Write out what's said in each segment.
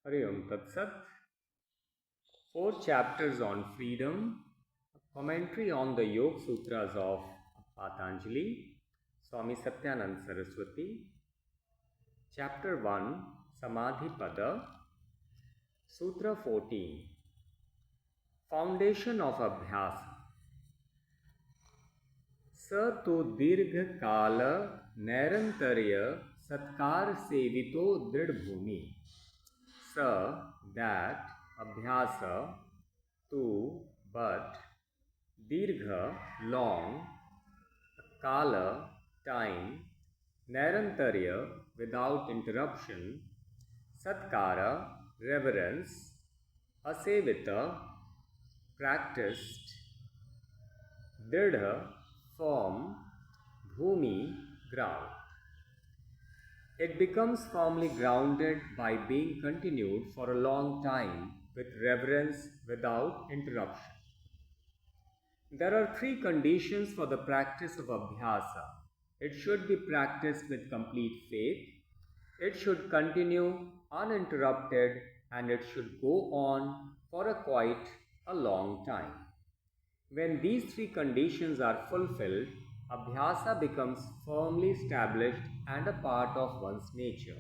Hari Om Tat Sat. 4 chapters on freedom, a commentary on the Yoga Sutras of Patanjali, Swami Satyanand Saraswati. Chapter 1, Samadhi Pada, Sutra 14, Foundation of Abhyasa. स तो दीर्घ काल नैरंतर्य सत्कार सेवितो दृढ़ भूमि. स that abhyasa, to but, dirgha long, kala time, nairantarya without interruption, satkara reverence, asevita practiced, dridha firm, bhumi ground. It becomes firmly grounded by being continued for a long time with reverence without interruption. There are 3 conditions for the practice of abhyasa. It should be practiced with complete faith, it should continue uninterrupted, and it should go on for quite a long time. When these 3 conditions are fulfilled, abhyasa becomes firmly established and a part of one's nature.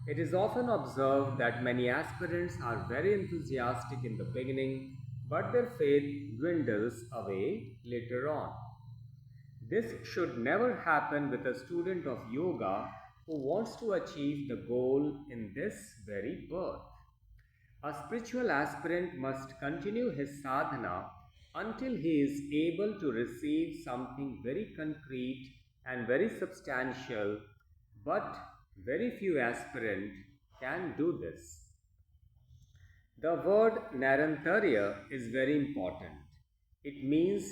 It is often observed that many aspirants are very enthusiastic in the beginning, but their faith dwindles away later on. This should never happen with a student of yoga who wants to achieve the goal in this very birth. A spiritual aspirant must continue his sadhana until he is able to receive something very concrete and very substantial, but very few aspirants can do this. The word Narantarya is very important. It means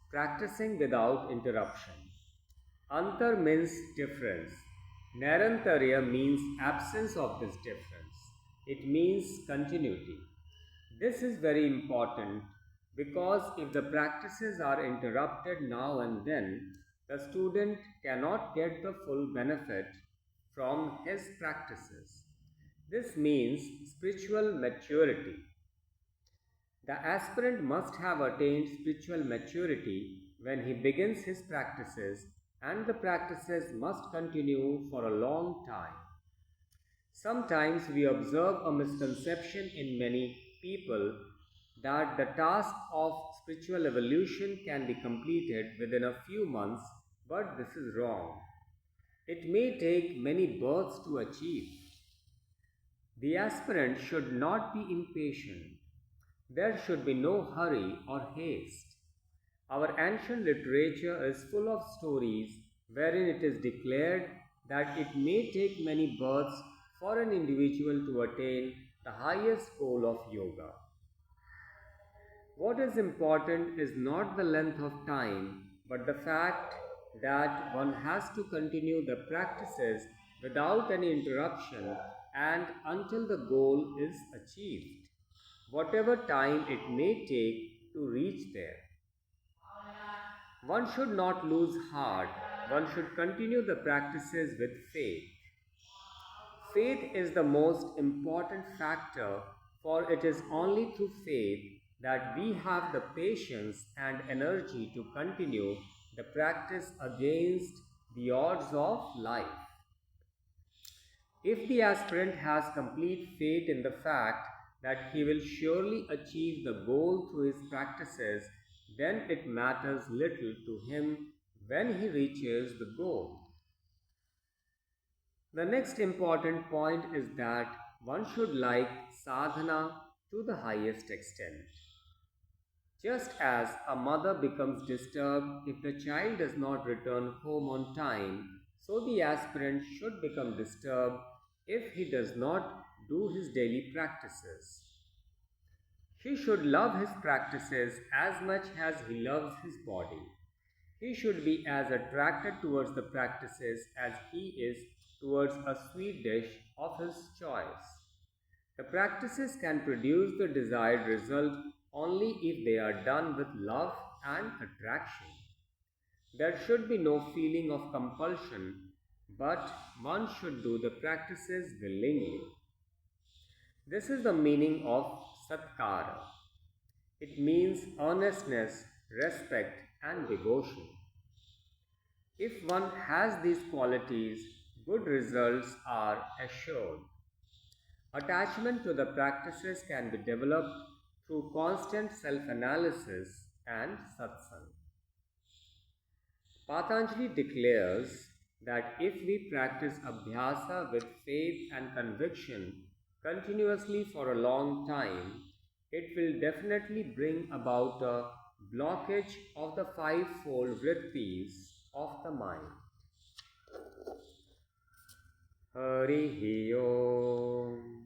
practicing without interruption. Antar means difference. Narantarya means absence of this difference. It means continuity. This is very important because if the practices are interrupted now and then, the student cannot get the full benefit from his practices. This means spiritual maturity. The aspirant must have attained spiritual maturity when he begins his practices, and the practices must continue for a long time. Sometimes we observe a misconception in many people that the task of spiritual evolution can be completed within a few months, but this is wrong. It may take many births to achieve. The aspirant should not be impatient. There should be no hurry or haste. Our ancient literature is full of stories wherein it is declared that it may take many births for an individual to attain the highest goal of yoga. What is important is not the length of time, but the fact that one has to continue the practices without any interruption and until the goal is achieved, whatever time it may take to reach there. One should not lose heart, one should continue the practices with faith. Faith is the most important factor, for it is only through faith that we have the patience and energy to continue the practice against the odds of life. If the aspirant has complete faith in the fact that he will surely achieve the goal through his practices, then it matters little to him when he reaches the goal. The next important point is that one should like sadhana to the highest extent. Just as a mother becomes disturbed if the child does not return home on time, so the aspirant should become disturbed if he does not do his daily practices. He should love his practices as much as he loves his body. He should be as attracted towards the practices as he is towards a sweet dish of his choice. The practices can produce the desired result only if they are done with love and attraction. There should be no feeling of compulsion, but one should do the practices willingly. This is the meaning of satkara. It means earnestness, respect, and devotion. If one has these qualities, good results are assured. Attachment to the practices can be developed through constant self analysis and satsang. Patanjali declares that if we practice abhyasa with faith and conviction continuously for a long time, it will definitely bring about a blockage of the fivefold vrittis of the mind. Harihi Om.